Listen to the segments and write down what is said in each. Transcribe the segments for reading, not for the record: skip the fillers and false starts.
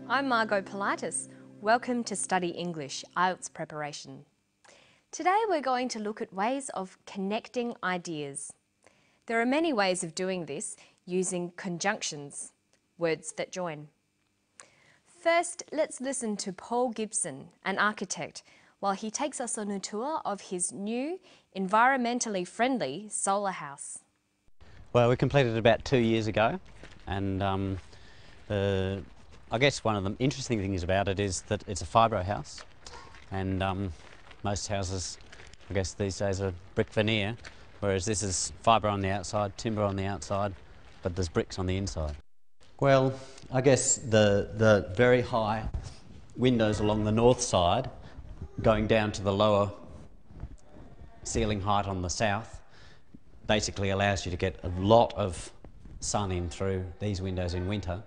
I'm Margot Politis. Welcome to Study English, IELTS preparation. Today we're going to look at ways of connecting ideas. There are many ways of doing this using conjunctions, words that join. First, let's listen to Paul Gibson, an architect, while he takes us on a tour of his new, environmentally friendly solar house. Well, we completed it about 2 years ago, and I guess one of the interesting things about it is that it's a fibro house, and most houses, I guess these days, are brick veneer, whereas this is fibre on the outside, timber on the outside, but there's bricks on the inside. Well, I guess the very high windows along the north side, going down to the lower ceiling height on the south, basically allows you to get a lot of sun in through these windows in winter,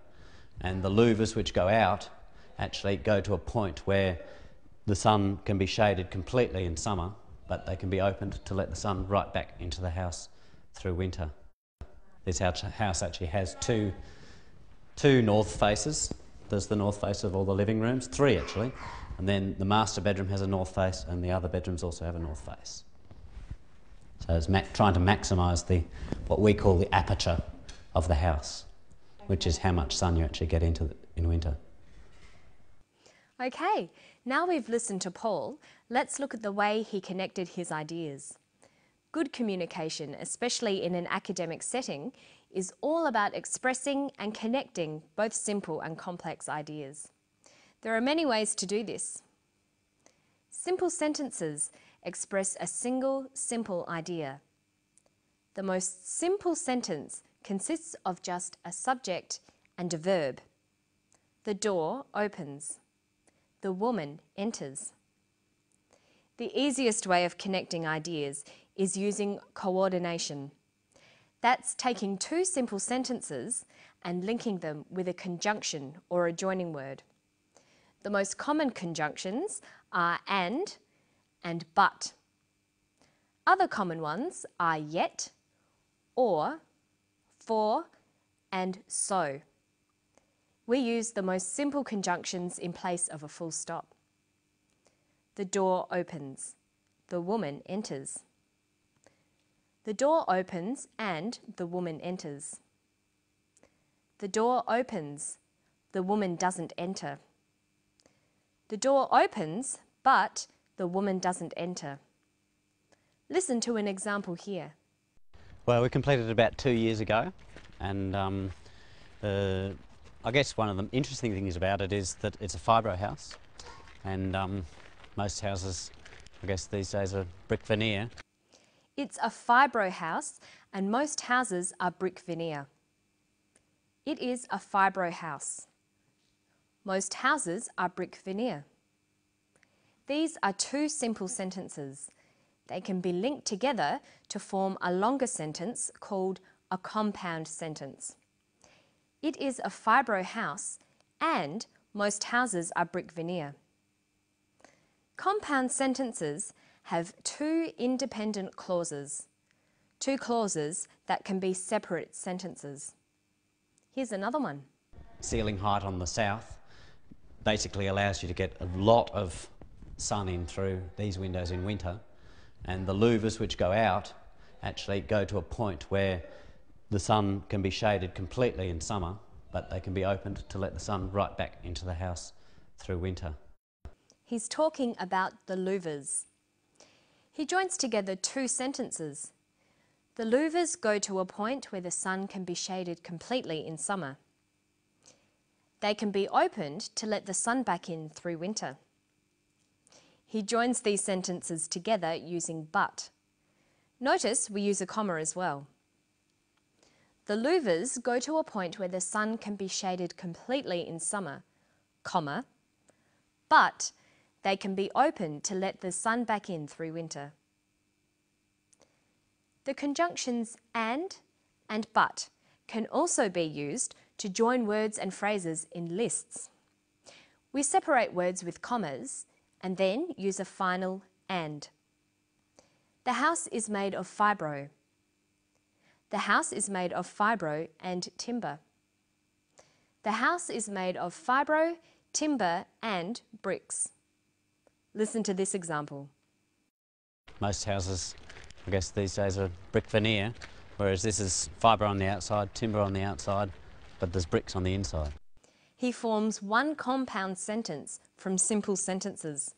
and the louvers which go out actually go to a point where the sun can be shaded completely in summer, but they can be opened to let the sun right back into the house through winter. This house actually has two north faces. There's the north face of all the living rooms, 3 actually, and then the master bedroom has a north face and the other bedrooms also have a north face. So it's trying to maximise what we call the aperture of the house, which is how much sun you actually get into in winter. Okay, now we've listened to Paul, let's look at the way he connected his ideas. Good communication, especially in an academic setting, is all about expressing and connecting both simple and complex ideas. There are many ways to do this. Simple sentences express a single, simple idea. The most simple sentence consists of just a subject and a verb. The door opens. The woman enters. The easiest way of connecting ideas is using coordination. That's taking 2 simple sentences and linking them with a conjunction or a joining word. The most common conjunctions are and but. Other common ones are yet, or, for, and so. We use the most simple conjunctions in place of a full stop. The door opens. The woman enters. The door opens and the woman enters. The door opens. The woman doesn't enter. The door opens, but the woman doesn't enter. Listen to an example here. Well, we completed it about 2 years ago, and I guess one of the interesting things about it is that it's a fibro house, and most houses, I guess these days, are brick veneer. It's a fibro house and most houses are brick veneer. It is a fibro house. Most houses are brick veneer. These are 2 simple sentences. They can be linked together to form a longer sentence called a compound sentence. It is a fibro house and most houses are brick veneer. Compound sentences have 2 independent clauses, 2 clauses that can be separate sentences. Here's another one. Ceiling height on the south basically allows you to get a lot of sun in through these windows in winter, and the louvers which go out actually go to a point where the sun can be shaded completely in summer, but they can be opened to let the sun right back into the house through winter. He's talking about the louvers. He joins together 2 sentences. The louvers go to a point where the sun can be shaded completely in summer. They can be opened to let the sun back in through winter. He joins these sentences together using but. Notice we use a comma as well. The louvers go to a point where the sun can be shaded completely in summer, comma, but they can be opened to let the sun back in through winter. The conjunctions and but can also be used to join words and phrases in lists. We separate words with commas and then use a final and. The house is made of fibro. The house is made of fibro and timber. The house is made of fibro, timber and bricks. Listen to this example. Most houses, I guess these days, are brick veneer, whereas this is fibre on the outside, timber on the outside, but there's bricks on the inside. He forms one compound sentence from simple sentences.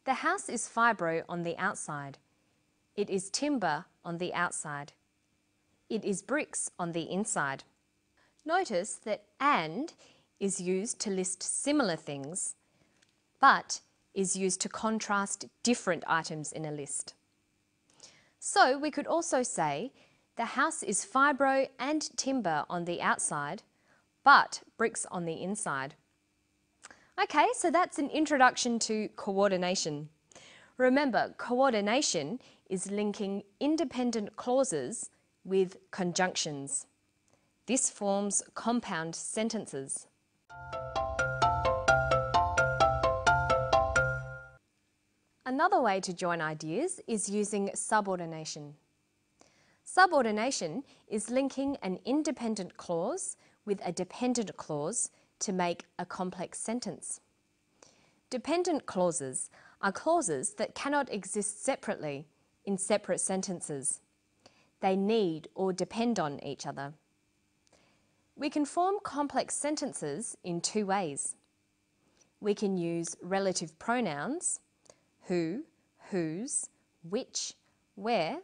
The house is fibro on the outside. It is timber on the outside. It is bricks on the inside. Notice that and is used to list similar things, but is used to contrast different items in a list. So we could also say the house is fibro and timber on the outside, but bricks on the inside. Okay, so that's an introduction to coordination. Remember, coordination is linking independent clauses with conjunctions. This forms compound sentences. Another way to join ideas is using subordination. Subordination is linking an independent clause with a dependent clause to make a complex sentence. Dependent clauses are clauses that cannot exist separately in separate sentences. They need or depend on each other. We can form complex sentences in two ways. We can use relative pronouns, who, whose, which, where,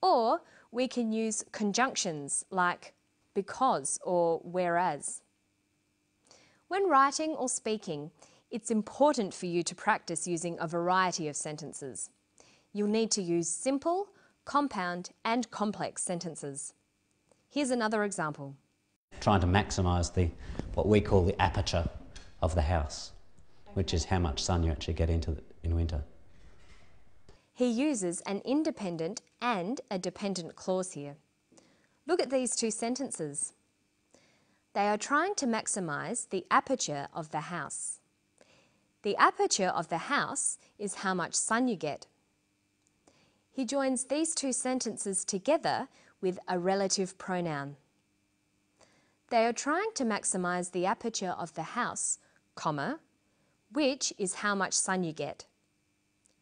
or we can use conjunctions like because or whereas. When writing or speaking, it's important for you to practice using a variety of sentences. You'll need to use simple, compound and complex sentences. Here's another example. Trying to maximise what we call the aperture of the house, which is how much sun you actually get in winter. He uses an independent and a dependent clause here. Look at these two sentences. They are trying to maximise the aperture of the house. The aperture of the house is how much sun you get. He joins these two sentences together with a relative pronoun. They are trying to maximise the aperture of the house, comma, which is how much sun you get.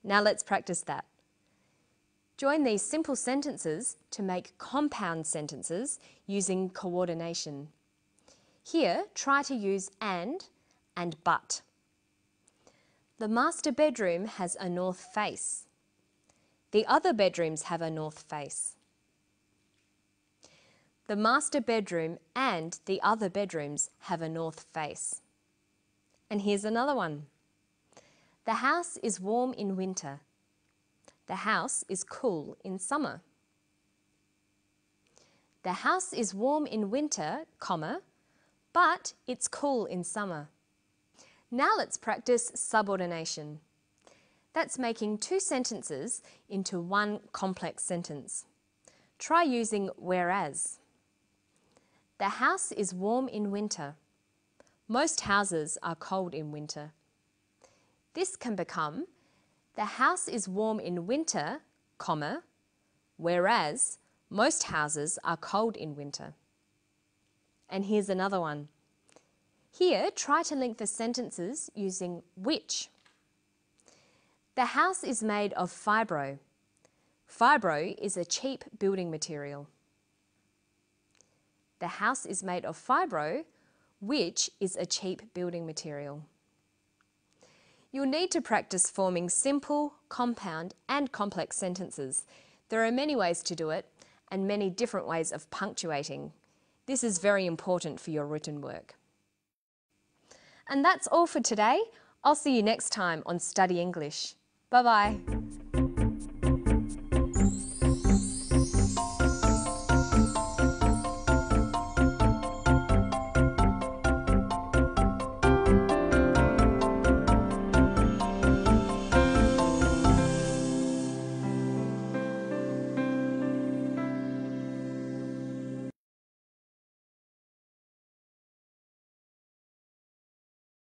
Now let's practice that. Join these simple sentences to make compound sentences using coordination. Here, try to use and but. The master bedroom has a north face. The other bedrooms have a north face. The master bedroom and the other bedrooms have a north face. And here's another one. The house is warm in winter. The house is cool in summer. The house is warm in winter, comma, but it's cool in summer. Now let's practice subordination. That's making two sentences into one complex sentence. Try using whereas. The house is warm in winter. Most houses are cold in winter. This can become, the house is warm in winter, comma, whereas most houses are cold in winter. And here's another one. Here, try to link the sentences using which. The house is made of fibro. Fibro is a cheap building material. The house is made of fibro, which is a cheap building material. You'll need to practice forming simple, compound and complex sentences. There are many ways to do it and many different ways of punctuating. This is very important for your written work. And that's all for today. I'll see you next time on Study English. Bye-bye.